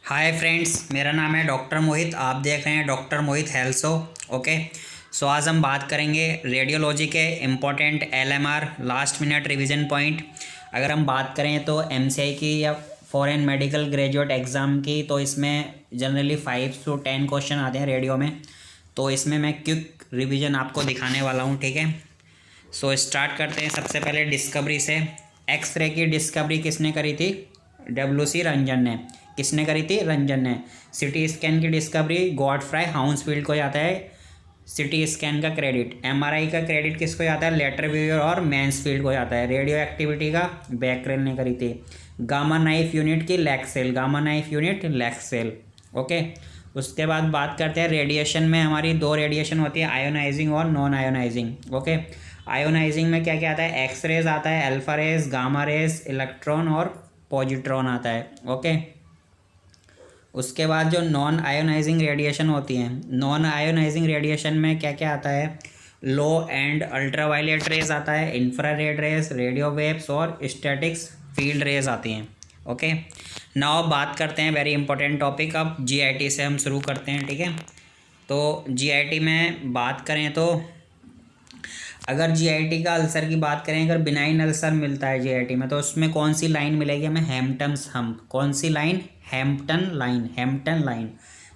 Hi friends, मेरा नाम है डॉक्टर मोहित। आप देख रहे हैं doctor Mohit health show. Okay. So आज हम बात करेंगे रेडियोलॉजी के important LMR last minute revision point. अगर हम बात करें तो एमसीआई की या फॉरेन मेडिकल ग्रेजुएट एग्ज़ाम की, तो इसमें जनरली 5 से 10 क्वेश्चन आते हैं रेडियो में। तो इसमें मैं क्विक रिवीजन आपको दिखाने वाला हूँ, ठीक है। सो स्टार्ट करते हैं सबसे पहले डिस्कवरी से। एक्सरे की डिस्कवरी किसने करी थी? डब्ल्यू सी रंजन ने। किसने करी थी? रंजन ने। सिटी स्कैन की डिस्कवरी गॉडफ्राई हाउंसफील्ड को जाता है सिटी स्कैन का क्रेडिट। एमआरआई का क्रेडिट किसको जाता है? लेटरव्यूअर और मैन्सफील्ड को जाता है। रेडियो एक्टिविटी का बैकरेल ने करी थी। गामा नाइफ यूनिट की Leksell. Gamma knife unit Leksell. Okay. उसके बाद बात करते हैं रेडिएशन में। हमारी दो रेडिएशन होती है, आयोनाइजिंग और नॉन आयोनाइजिंग। ओके। आयोनाइजिंग में क्या क्या आता है? एक्स रेज आता है, alpha rays, gamma rays, electron और पॉजिट्रॉन आता है। ओके। उसके बाद जो नॉन आयोनाइजिंग रेडिएशन होती हैं, नॉन आयोनाइजिंग रेडिएशन में क्या क्या आता है? लो एंड अल्ट्रावायलेट रेज आता है, इंफ्रारेड रेज, रेडियो वेव्स और स्टैटिक्स फील्ड रेज आती हैं। ओके। नाउ बात करते हैं वेरी इंपॉर्टेंट टॉपिक। अब जीआईटी से हम शुरू करते हैं, ठीक है। तो जीआईटी में बात करें तो अगर जीआईटी का अल्सर की बात करें, अगर बिनाइन अल्सर मिलता है जीआईटी में, तो उसमें कौन सी लाइन मिलेगी हमें? Hamptons hump. कौन सी line? Hampton line. Hampton line.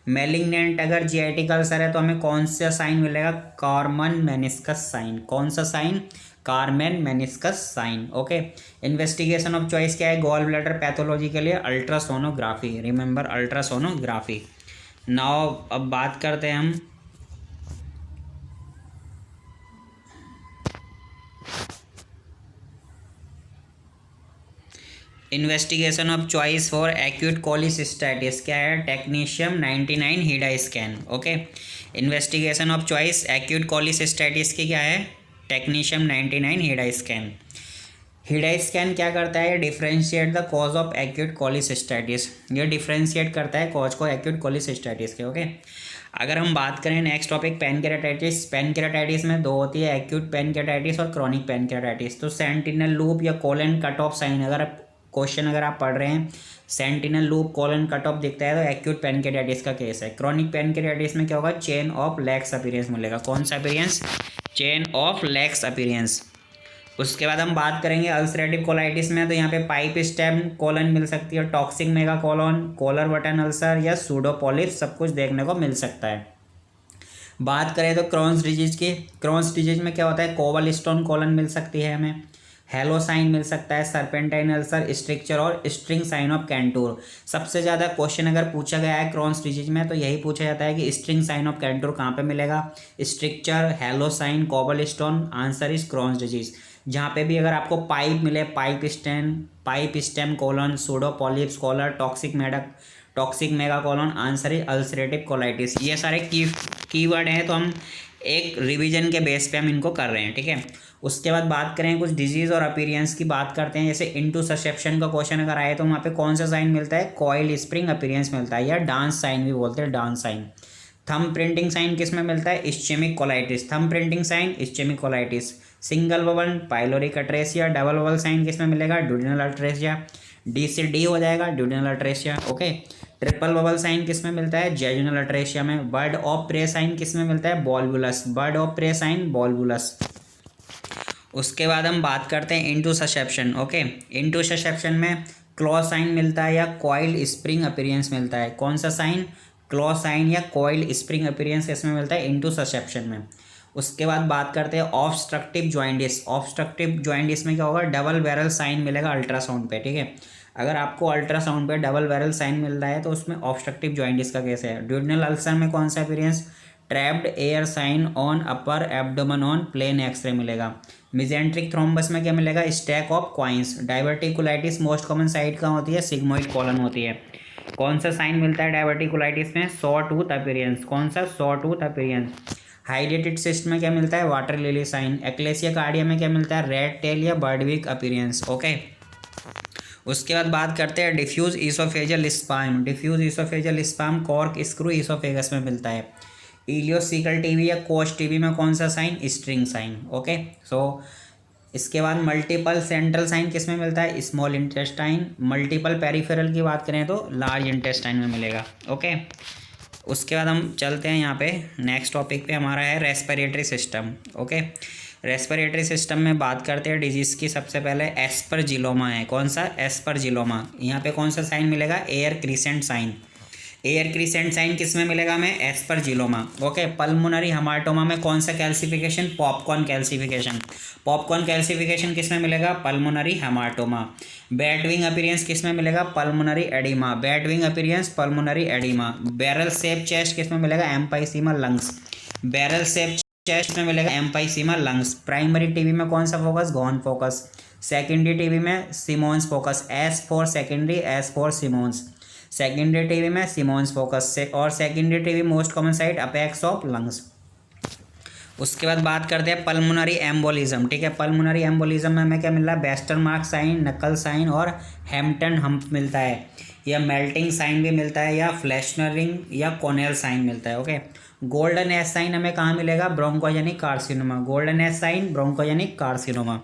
Malignant अगर जीआईटी का अल्सर है तो हमें कौन सा साइन मिलेगा? Carman meniscus sign. कौन सा sign? Carman meniscus sign. Okay. Investigation of choice क्या है गॉल ब्लैडर पैथोलॉजी के लिए? अल्ट्रासोनोग्राफी। Remember, ultrasonography. नाउ अब बात करते हैं हम investigation of choice for acute cholecystitis क्या है? Technetium 99 HIDA scan. Okay. Investigation of choice acute cholecystitis की क्या है? Technetium 99 HIDA scan. HIDA scan क्या करता है? Differentiate the cause of acute cholecystitis. ये डिफ्रेंशिएट करता है कॉज को एक्यूट कोलिसिस्टैटिस के। ओके। अगर हम बात करें नेक्स्ट टॉपिक पैनकेराटाइटिस। पैनकेराटाइटिस में दो होती है, एक्यूट पैनकेराटाइटिस और क्रॉनिक पैनकेराटाइटिस। तो सेंटिनल लूप या कोलन कट ऑफ साइन अगर आप पढ़ रहे हैं, sentinel loop colon cut off दिखता है तो एक्यूट पैनकेराटाइटिस का केस है। क्रॉनिक पैनकेराटाइटिस में क्या होगा? चेन ऑफ लैक्स अपीयरेंस मिलेगा। कौन सा appearance? Chain of lakhs appearance. उसके बाद हम बात करेंगे अल्सरेटिव कोलाइटिस में, तो यहाँ पे पाइप स्टेम कोलन मिल सकती है, toxic mega colon, collar button ulcer या सूडोपोलिप, सब कुछ देखने को मिल सकता है। बात करें तो क्रॉन्स डिजीज की, क्रॉन्स डिजीज में क्या होता है? कोवल स्टोन कोलन मिल सकती है हमें, हेलो साइन मिल सकता है, सर्पेंटाइन अल्सर, स्ट्रिक्चर और स्ट्रिंग साइन ऑफ कैंटूर। सबसे ज़्यादा क्वेश्चन अगर पूछा गया है क्रॉन्स डिजीज में तो यही पूछा जाता है कि स्ट्रिंग साइन ऑफ कैंटूर कहाँ पे मिलेगा? Stricture, halo sign, cobble stone. Answer is Crohn's disease. जहाँ पे भी अगर आपको पाइप मिले, pipe stem colon, pseudopolyps collar, toxic mega colon, answer is ulcerative colitis. ये सारे कीवर्ड हैं, तो हम एक रिवीजन के बेस पे हम इनको कर रहे हैं, ठीक है। उसके बाद बात करें कुछ डिजीज और अपीरियंस की बात करते हैं। जैसे इनटू ससेप्शन का क्वेश्चन अगर आए तो वहाँ पे कौन सा साइन मिलता है? कॉइल स्प्रिंग अपीरियंस मिलता है, या डांस साइन भी बोलते हैं, dance sign. Thumb printing sign किस में मिलता है? Ischaemic colitis. Thumb printing sign ischaemic colitis. Single bubble pyloric atresia. Double bubble sign किस में मिलेगा? Duodenal atresia. डी से डी हो जाएगा, duodenal atresia. Okay. Triple bubble sign किस में मिलता है? जेजुनल अट्रेसिया में। बर्ड ऑफ प्रे साइन किस में मिलता है? बॉल्बुलस। Bird of pray sign बॉल्बुलस। उसके बाद हम बात करते हैं into susception. Okay. Into susception में क्लॉ साइन मिलता है या कॉइल स्प्रिंग अपीयरेंस मिलता है। कौन सा साइन? क्लॉ साइन या कॉइल स्प्रिंग अपीयरेंस इसमें मिलता है इनटू ससेप्शन में। उसके बाद बात करते हैं ऑब्स्ट्रक्टिव जॉइंटिस। ऑब्स्ट्रक्टिव जॉइंटिस में क्या होगा? डबल बैरल साइन मिलेगा अल्ट्रासाउंड पे, ठीक है। अगर आपको अल्ट्रासाउंड पे डबल बैरल साइन मिल रहा है तो उसमें ऑब्स्ट्रक्टिव जॉइंटिस का केस है। ड्यूडेनल अल्सर में कौन सा appearance? Trapped air sign on upper abdomen on plain X ray मिलेगा। मिजेंट्रिक थ्रोम्बस में क्या मिलेगा? Stack of coins. Diverticulitis most common site कहाँ होती है? सिग्मोइड कॉलन होती है। कौन सा साइन मिलता है डायवर्टिकुलाइटिस में? Saw tooth appearance. कौन सा? Saw tooth appearance. हाइड्रेटेड सिस्ट में क्या मिलता है? Water lily sign. Achalasia cardia में क्या मिलता है? रेड टेल या बर्डविक अपीयरेंस। ओके। उसके बाद बात करते हैं diffuse oesophageal spasm. Diffuse oesophageal spasm corkscrew oesophagus में मिलता है। इलियोसिकल टीबी या कोश टीबी में कौन सा sign? String sign. Okay. So इसके बाद मल्टीपल सेंट्रल साइन किस में मिलता है, स्मॉल इंटेस्टाइन। मल्टीपल पेरिफेरल की बात करें तो लार्ज इंटेस्टाइन में मिलेगा। ओके, उसके बाद हम चलते हैं यहाँ पे नेक्स्ट टॉपिक पे, हमारा है respiratory system. Okay, respiratory system में बात करते हैं डिजीज़ की। सबसे पहले एस्परजिलोमा है। कौन सा, एस्परजिलोमा। यहाँ पे कौन सा साइन मिलेगा, air crescent sign. Air crescent sign किस में मिलेगा हमें, एस्परजिलोमा। ओके, पल्मोनरी हमाटोमा में कौन सा calcification, popcorn calcification. Popcorn calcification किस में मिलेगा, pulmonary haematoma. Bat wing appearance किस में मिलेगा, pulmonary oedema. Bat wing appearance pulmonary oedema. Barrel shape chest किस में मिलेगा, emphysema lungs. Barrel shape chest में मिलेगा एम्फाइसीमा लंग्स। प्राइमरी टीबी में कौन सा focus, Ghon focus. Secondary TB में Simon's focus, S for secondary, S for Simon's. Secondary TB में सिमोन्स फोकस से, और secondary TB most common site apex of lungs. उसके बाद बात करते हैं पल्मोनरी एम्बोलिज्म। ठीक है, पल्मोनरी एम्बोलिज्म में हमें क्या मिल रहा है, वेस्टरमार्क साइन, नकल साइन और हैम्पटन हम्प मिलता है, या मेल्टिंग साइन भी मिलता है, या फ्लैशनर रिंग या कोनेल साइन मिलता है। ओके, गोल्डन एस साइन हमें कहाँ मिलेगा, bronchogenic carcinoma. Golden S sign bronchogenic carcinoma.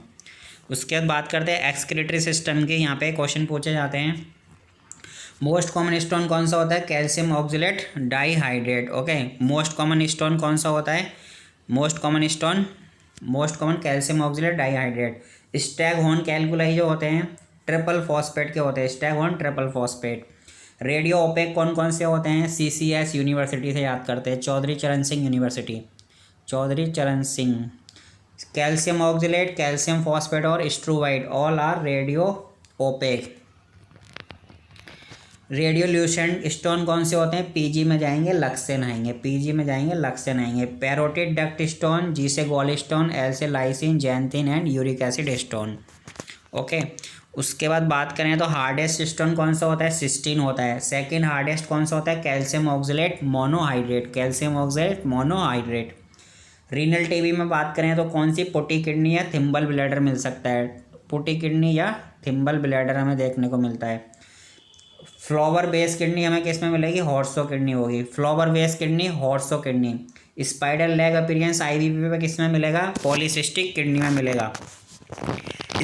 उसके बाद बात करते हैं एक्सक्रीटरी सिस्टम के। यहाँ पे क्वेश्चन पूछे जाते हैं। मोस्ट कॉमन स्टोन कौन सा होता है, calcium oxalate dihydrate. Okay, most common stone कौन सा होता है, most common stone, most common calcium oxalate dihydrate. Stag horn calculi जो होते हैं ट्रिपल फॉस्फेट के होते हैं, Stag horn triple phosphate. Radio OPEC कौन कौन से होते हैं, CCS यूनिवर्सिटी से याद करते हैं, Chaudhary Charan Singh university, Chaudhary Charan Singh. Calcium oxalate, calcium phosphate और struvite all are radio opaque. Radiolucent stone कौन से होते हैं, पीजी में जाएंगे लक्स से नहाएंगे, पीजी में जाएंगे लक्स से नहाएंगे। पैरोटिड डक्ट स्टोन, जी से गॉल स्टोन, एल से lysine, xanthine and uric acid stone. Okay, उसके बाद बात करें तो हार्डेस्ट स्टोन कौन सा होता है, सिस्टीन होता है। सेकंड हार्डेस्ट कौन सा होता है, calcium oxalate monohydrate, calcium oxalate monohydrate. Renal TB में बात करें तो कौन सी, पुटी किडनी या थिम्बल ब्लैडर मिल सकता है, पुटी किडनी या थिम्बल ब्लैडर हमें देखने को मिलता है। फ्लावर बेस किडनी हमें किस में मिलेगी, हॉर्सो किडनी होगी, flower vase kidney, horseshoe kidney. Spider leg appearance IVP पे किस में मिलेगा, पॉलीसिस्टिक किडनी में मिलेगा।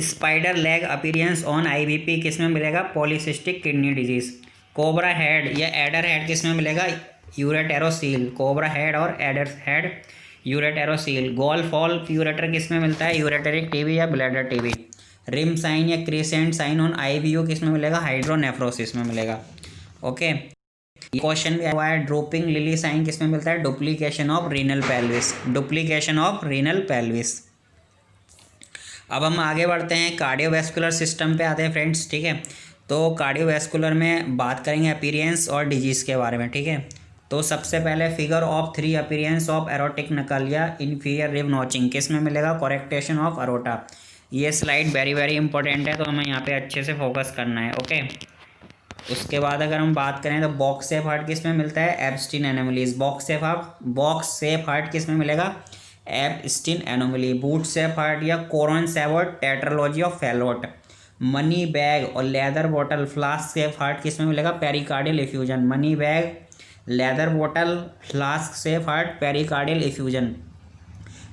Spider leg appearance on IVP किस में मिलेगा, polycystic kidney disease. Cobra head या एडर हेड किस में मिलेगा, यूरेटेरोसील, कोबरा हेड और adder head ureterocele. Golf hole ureter किस में मिलता है, यूरेटरिक टीबी या ब्लैडर टीबी। रिम साइन या क्रिसेंट साइन ऑन IVU किस में मिलेगा, हाइड्रोनेफ्रोसिस में मिलेगा। ओके, क्वेश्चन भी आया है, ड्रोपिंग लिली साइन किस में मिलता है, duplication of renal pelvis, duplication of renal pelvis. अब हम आगे बढ़ते हैं, कार्डियोवैस्कुलर सिस्टम पे आते हैं फ्रेंड्स। ठीक है, तो कार्डियोवैस्कुलर में बात करेंगे अपीयरेंस और डिजीज़ के बारे में। ठीक है, तो सबसे पहले figure of 3 appearance of aortic knuckle या इन्फीरियर रिब नॉचिंग किस में मिलेगा, करेक्टेशन ऑफ अरोटा। ये स्लाइड वेरी वेरी इंपॉर्टेंट है, तो हमें यहाँ पे अच्छे से फोकस करना है। ओके, उसके बाद अगर हम बात करें तो बॉक्स शेप हार्ट किस में मिलता है, Ebstein anomalies. Box shape heart किस में मिलेगा, Ebstein anomaly. Boot shape heart या coeur en sabot tetralogy of Fallot. Money bag और leather bottle flask shape heart किस में मिलेगा, pericardial effusion. Money bag, leather bottle, flask shape heart, pericardial effusion.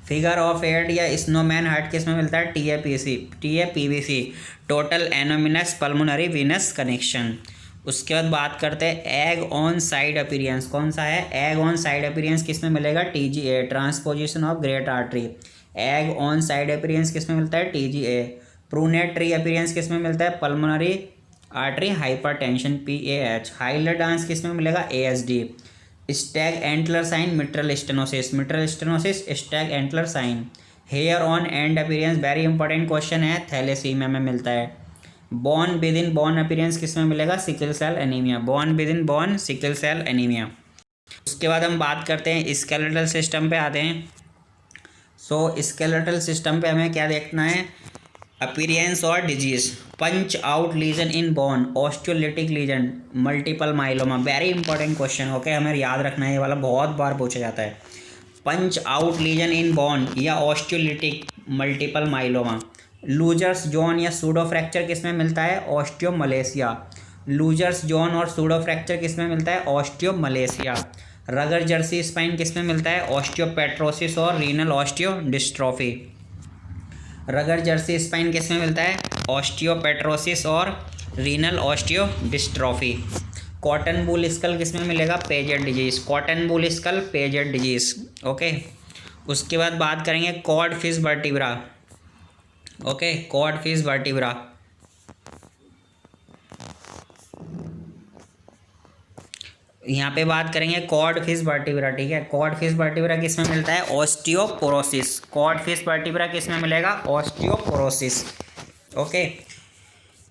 Figure of 8 या snowman heart किस में मिलता है, TAPVC, total anomalous pulmonary venous connection. उसके बाद बात करते हैं एग ऑन साइड अपीयरेंस कौन सा है, एग ऑन साइड अपीयरेंस किस में मिलेगा, TGA, transposition of great artery. Egg on side appearance किस में मिलता है, TGA। प्रूनेटरी अपीयरेंस किस में मिलता है, pulmonary artery hypertension, PAH। Hilar dance किस में मिलेगा, ASD। Stag antler sign, mitral stenosis, stag antler sign. Hair on end appearance very important question है, थैलेसीमिया में मिलता है। Bone within bone appearance किस में मिलेगा, sickle cell anaemia, bone within bone sickle cell anaemia. उसके बाद हम बात करते हैं स्केलेटल सिस्टम पे आते हैं। सो स्केलेटल सिस्टम पे हमें क्या देखना है, अपीयरेंस और disease. Punch out lesion in bone, osteolytic lesion, multiple myeloma, very important question. Okay, हमें याद रखना है, ये वाला बहुत बार पूछा जाता है। Punch out lesion in bone या osteolytic multiple myeloma. Looser's zone या सूडो फ्रैक्चर किस में मिलता है, ऑस्टियोमलेशिया। लूजर्स जोन और सूडो फ्रैक्चर किस में मिलता है, ऑस्टियोमलेशिया। रगर जर्सी स्पाइन किस में मिलता है, ऑस्टियोपेट्रोसिस और रीनल ऑस्टियोडिस्ट्रोफी। रगर जर्सी स्पाइन किस में मिलता है? ऑस्टियोपेट्रोसिस और renal osteodystrophy. Cotton wool skull किस में मिलेगा? Paget disease. Cotton wool skull Paget disease. Okay, उसके बाद बात करेंगे cod fish vertebra. Okay, cod fish vertebra. यहाँ पे बात करेंगे कॉड फिश वर्टिब्रा, ठीक है। कॉड फिश वर्टिब्रा किस में मिलता है? ऑस्टियोपोरोसिस। कॉड फिश वर्टिब्रा किस में मिलेगा? ऑस्टियोपोरोसिस। ओके,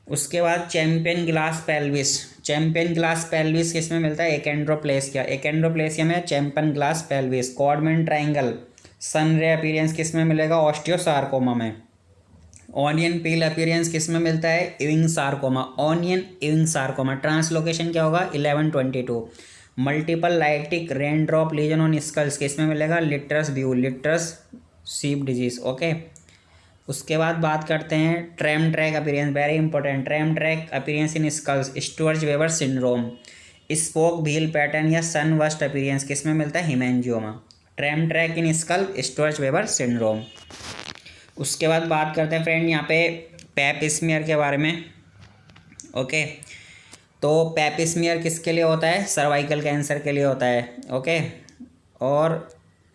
उसके बाद champion glass pelvis. Champion glass pelvis किस में मिलता है? एकेंड्रोप्लेसिया। एकेंड्रोप्लेसिया में चैंपियन ग्लास पेल्विस। कॉडमैन ट्रायंगल सन रे अपीयरेंस किस में मिलेगा? ऑस्टियोसार्कोमा में। ऑनियन पील अपीयरेंस किस में मिलता है? Ewing sarcoma. Onion Ewing sarcoma. Translocation क्या होगा? 1122। Multiple lytic raindrop lesion on skulls किस में मिलेगा? लिट्रस ब्यू। लिट्रस सीप डिजीज। ओके, उसके बाद बात करते हैं tram track appearance, very important. Tram track appearance in skulls, Sturge Weber syndrome. Spoke wheel pattern या सनवर्स्ट अपीयरेंस किस में मिलता है? Haemangioma. Tram track in skull, Sturge Weber syndrome. उसके बाद बात करते हैं फ्रेंड यहाँ पे पैप स्मीयर के बारे में। ओके, तो पैप स्मीयर किसके लिए होता है? सर्वाइकल कैंसर के लिए होता है। ओके, और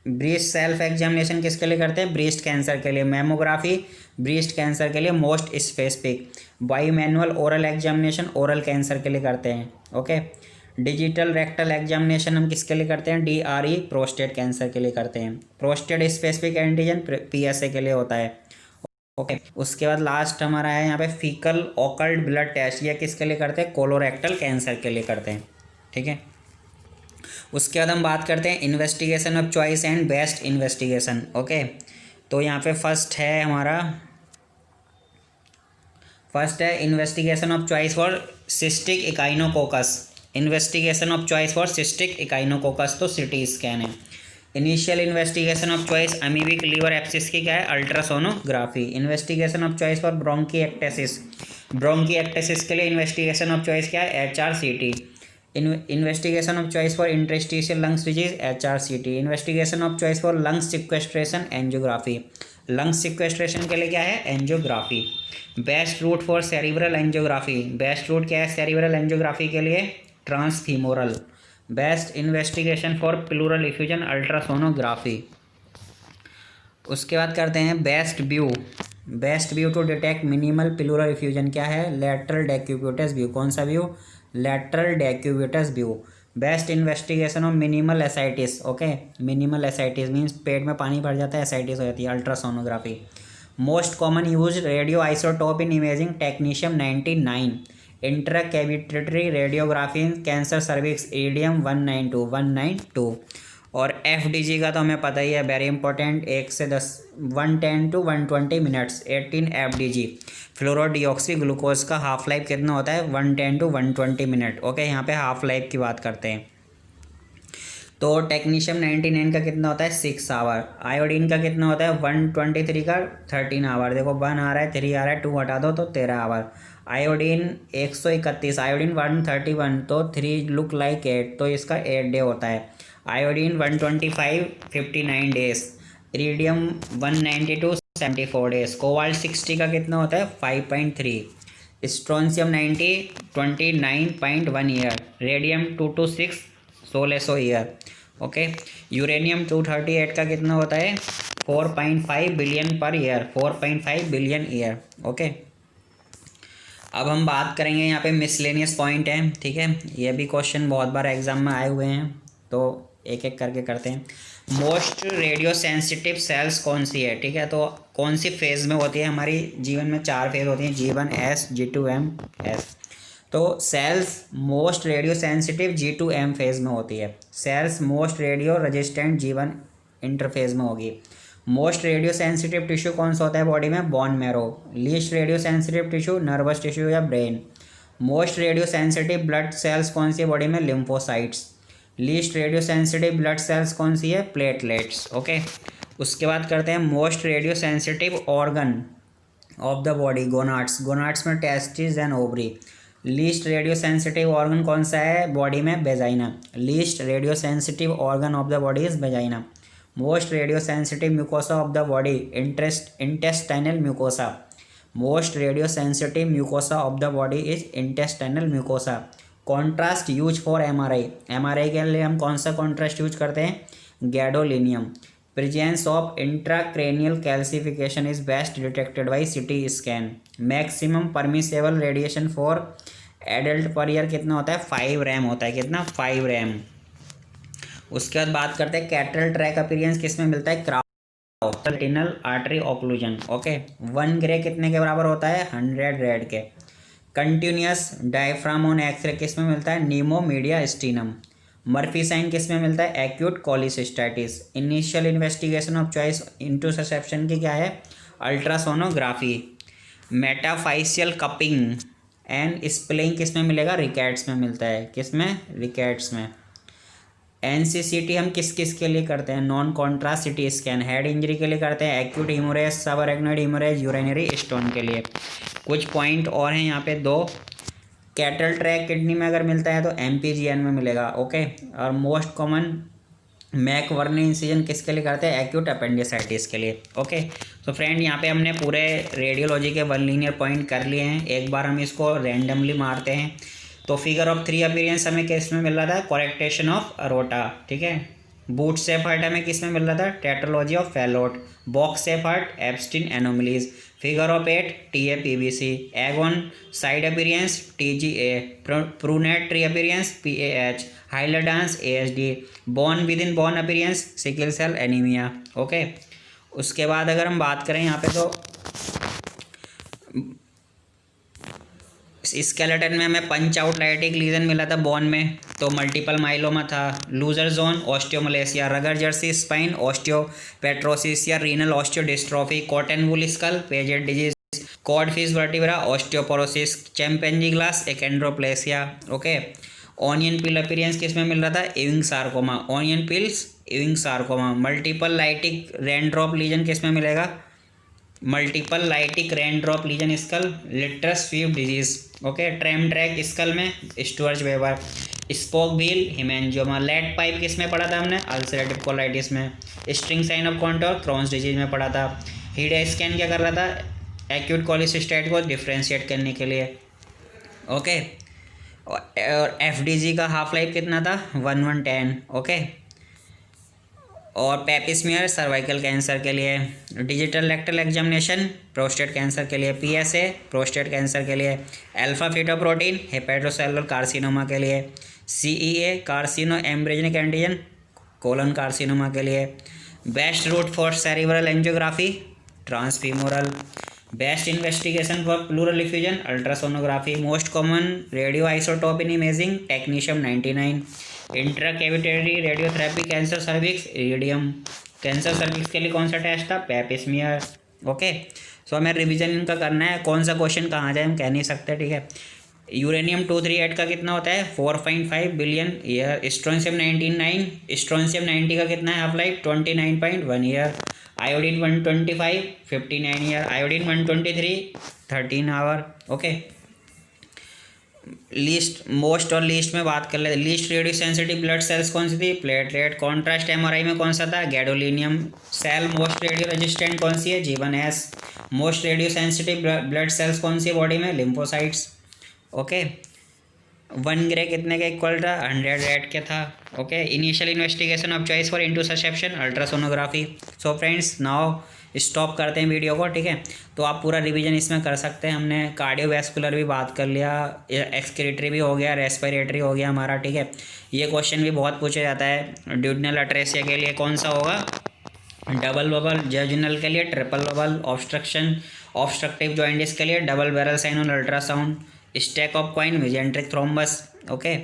ब्रेस्ट सेल्फ एग्जामिनेशन किसके लिए करते हैं? ब्रेस्ट कैंसर के लिए। मैमोग्राफी ब्रेस्ट कैंसर के लिए most specific. By manual oral examination oral cancer के लिए करते हैं। ओके, डिजिटल रेक्टल एग्जामिनेशन हम किसके लिए करते हैं? DRE प्रोस्टेट कैंसर के लिए करते हैं। प्रोस्टेट स्पेसिफिक एंटीजन PSA के लिए होता है। ओके, उसके बाद लास्ट हमारा है यहाँ पे फीकल ऑकल्ट ब्लड टेस्ट, ये किसके लिए करते हैं? कोलोरेक्टल कैंसर के लिए करते हैं, ठीक है। उसके बाद हम बात करते हैं investigation of choice and best investigation. Okay, तो यहाँ पे फर्स्ट है investigation of choice for cystic echinococcus. Investigation of choice for cystic echinococcus तो CT स्कैन है। Initial investigation of choice amoebic liver abscess की क्या है? Ultrasonography. Investigation of choice for bronchiectasis, bronchiectasis के लिए इन्वेस्टिगेशन ऑफ चॉइस क्या है? HRCT। Investigation of choice for interstitial lungs disease, HRCT। Investigation of choice for lungs sequestration, angiography. Lungs sequestration के लिए क्या है? Angiography. Best route for cerebral angiography, best route क्या है सेरिब्रल एंजियोग्राफी के लिए? Transfemoral. Best investigation for pleural effusion, ultrasonography. उसके बाद करते हैं best view. Best view to detect minimal pleural effusion क्या है? Lateral decubitus view. कौन सा view? Lateral decubitus view. Best investigation of minimal ascites. Okay, minimal ascites means पेट में पानी भर जाता है, एसाइटिस हो जाती है, ultrasonography. Most common use radio isotope in imaging, technetium 99। Intracavitary radiography in cancer cervix, iridium 192। और FDG का तो हमें पता ही है, वेरी इंपॉर्टेंट, 1 से 10 110 to 120 मिनट्स, 18 FDG। फ्लोरोडिऑक्सी ग्लूकोज का हाफ लाइफ कितना होता है? 110 to 120 मिनट। ओके, यहाँ पे हाफ लाइफ की बात करते हैं। तो टेक्नीशियम 99 का कितना होता है? 6 आवर। आयोडीन का कितना होता है? 123 का 13 आवर। देखो 1 आ रहा है, 3 आ रहा है, 2 हटा दो तो 13 आवर। आयोडीन 131, आयोडीन 131 तो 3 लुक लाइक 8 तो इसका 8 डे होता है। Iodine 125 59 days. Iridium 192 74 days. Cobalt 60 का कितना होता है? 5.3। Strontium 90 29.1 year. Radium 226 1600 year. Okay, uranium 238 का कितना होता है? 4.5 billion per year, 4.5 billion year. Okay, अब हम बात करेंगे यहाँ पे मिसलेनियस पॉइंट है, ठीक है। ये भी क्वेश्चन बहुत बार एग्जाम में आए हुए हैं, तो एक एक करके करते हैं। मोस्ट रेडियो सेंसिटिव सेल्स कौन सी है? ठीक है, तो कौन सी फेज में होती है? हमारी जीवन में 4 फेज होती हैं, G1S, G2M, S। तो cells most radio sensitive G2M phase में होती है। Cells most radioresistant G1 interphase में होगी। मोस्ट रेडियो सेंसिटिव टिश्यू कौन सा होता है बॉडी में? Bone marrow. Least radio sensitive tissue nervous tissue या brain. Most radio sensitive blood cells कौन सी है बॉडी में? Lymphocytes. Least radio sensitive blood cells कौन सी है? प्लेटलेट्स। ओके, उसके बाद करते हैं most radio sensitive organ of the body, gonads. Gonads में testis and ovary. Least radio sensitive organ कौन सा है बॉडी में? Vagina. Least radio sensitive organ of the body is vagina. Most radio sensitive mucosa of the body intestinal mucosa. Most radio sensitive mucosa of the body is intestinal mucosa. Contrast use for MRI. MRI के लिए हम कौन सा contrast use करते हैं? Gadolinium. Presence of intracranial calcification is best detected by CT scan. Maximum permissible radiation for adult per year कितना होता है? 5 रैम होता है। कितना? 5 रैम। उसके बाद बात करते हैं कैटरल ट्रैक अपीयरेंस किस में मिलता है? Retinal artery occlusion. Okay, 1 grey कितने के बराबर होता है? 100 रेड के। कंटिन्यूस डायफ्राम ऑन एक्सरे किस में मिलता है? Pneumomediastinum. Murphy sign किस में मिलता है? Acute cholecystitis. Initial investigation of choice interception की क्या है? Ultrasonography. Metaphyseal cupping and splaying किस में मिलेगा? रिकेट्स में मिलता है। किस में? रिकेट्स में। एनसीसीटी हम किस किस के लिए करते हैं? Non contrast CT scan. Head injury के लिए करते हैं। Acute haemorrhage, subarachnoid haemorrhage, urinary stone के लिए। कुछ पॉइंट और हैं यहाँ पे 2। कैटल ट्रैक किडनी में अगर मिलता है तो एमपीजीएन में मिलेगा। ओके, और मोस्ट कॉमन मैकवर्नी इंसिजन किसके लिए करते हैं? एक्यूट अपेंडिसाइटिस के लिए। ओके, तो फ्रेंड यहाँ पे हमने पूरे रेडियोलॉजी के 1 लीनियर पॉइंट कर लिए हैं। एक बार हम इसको रैंडमली मारते हैं। तो फिगर ऑफ 3 अपीयरेंस हमें किस में मिल रहा था? कोरेक्टेशन ऑफ अरोटा। ठीक है। बूट शेप हार्ट हमें किस में मिल रहा था? Tetralogy of Fallot. Box shape heart Ebstein anomalies. Figure of 8 TAPVC. Egg on side appearance TGA. Pruned tree appearance PAH. Hilar dance ASD. Bone within bone appearance sickle cell anaemia. Okay, उसके बाद अगर हम बात करें यहाँ पे तो skeleton में हमें पंच आउटलाइटिक लीजन मिला था बोन में, तो मल्टीपल माइलोमा था। Looser zone osteomalacia. Rugger jersey spine osteopetrosis या renal osteodystrophy. Cotton wool skull Paget disease. Codfish vertebra osteoporosis. Champagne glass achondroplasia. Okay, onion peel appearance किस में मिल रहा था? Ewing sarcoma. Onion peels Ewing sarcoma. Multiple lytic raindrop lesion किस में मिलेगा? Multiple lytic raindrop lesion skull Letterer Siwe disease. Okay, tram track skull में Sturge Weber. Spoke wheel haemangioma. Lead pipe किस में पढ़ा था हमने? अल्सरेटिव कोलाइटिस में। String sign of Kantor Crohn's disease में पढ़ा था। हीड स्कैन क्या कर रहा था? एक्यूट कोलिसिस्टेट को डिफ्रेंशिएट करने के लिए। ओके, और एफडीजी का हाफ लाइफ कितना था? 1110। ओके, और पेपिस्मियर सर्वाइकल कैंसर के लिए। Digital rectal examination prostate cancer के लिए। पीएसए प्रोस्टेट कैंसर के लिए। अल्फा फीटोप्रोटीन हेपेटोसेलुलर कार्सिनोमा के लिए। CEA carcino embryonic antigen colon carcinoma के लिए। Best route for cerebral angiography transfemoral. Best investigation for pleural effusion ultrasonography. Most common radio isotope in imaging technetium 99। Intracavitary radiotherapy cancer cervix iridium. Cancer cervix के लिए कौन सा test था? पेपिस्मियर। Okay, सो हमें revision इनका करना है। कौन सा क्वेश्चन कहाँ जाए हम कह नहीं सकते। ठीक है, यूरेनियम 238 का कितना होता है? 4.5 बिलियन ईयर। स्ट्रोंशियम 99 स्ट्रोंशियम 90 का कितना है half life? 29.1 year. Iodine 125 59 year. Iodine 123 13 hour. Okay, least most और लीस्ट में बात कर लेते। Least radio sensitive blood cells कौन सी थी? प्लेटलेट। कॉन्ट्रास्ट एमआरआई में कौन सा था? Gadolinium. Cell most radioresistant कौन सी है? G1S। Most radio sensitive blood cells कौन सी है बॉडी में? लिम्फोसाइट्स। ओके, 1 ग्रे कितने का इक्वल था? 100 रेड के था। Okay, initial investigation of choice for interception ultrasonography. So friends, now stop करते हैं वीडियो को। ठीक है, तो आप पूरा रिवीजन इसमें कर सकते हैं। हमने कार्डियोवैस्कुलर भी बात कर लिया, एक्सक्रीटरी भी हो गया, रेस्पिरेटरी हो गया हमारा। ठीक है, ये क्वेश्चन भी बहुत पूछा जाता है। ड्यूडिनल अट्रेसिया के लिए कौन सा होगा? Double bubble. जेजुनल के लिए ट्रिपल बबल। ऑब्स्ट्रक्टिव जॉइंटिस के लिए double barrel sign on ultrasound. Stack of coin mesenteric thrombus. Okay,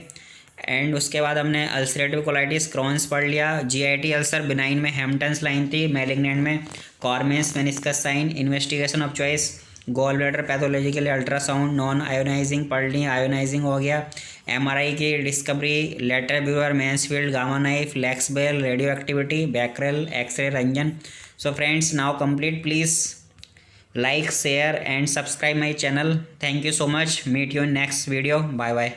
and उसके बाद हमने अल्सरेटिव कोलाइटिस क्रॉन्स पढ़ लिया। जीआईटी अल्सर बिनाइन में हेम्पटन्स लाइन थी। मैलिग्नेंट में Carman's meniscus sign. Investigation of choice gall bladder pathology के लिए अल्ट्रासाउंड। नॉन आयोनाइजिंग पढ़ ली, आयोनाइजिंग हो गया। एमआरआई की discovery Lauterbur Mansfield gamma knife Leksell radioactivity Becquerel x-ray Roentgen. So friends, now complete. Please like, share and subscribe my channel. Thank you so much. Meet you in next video. Bye bye.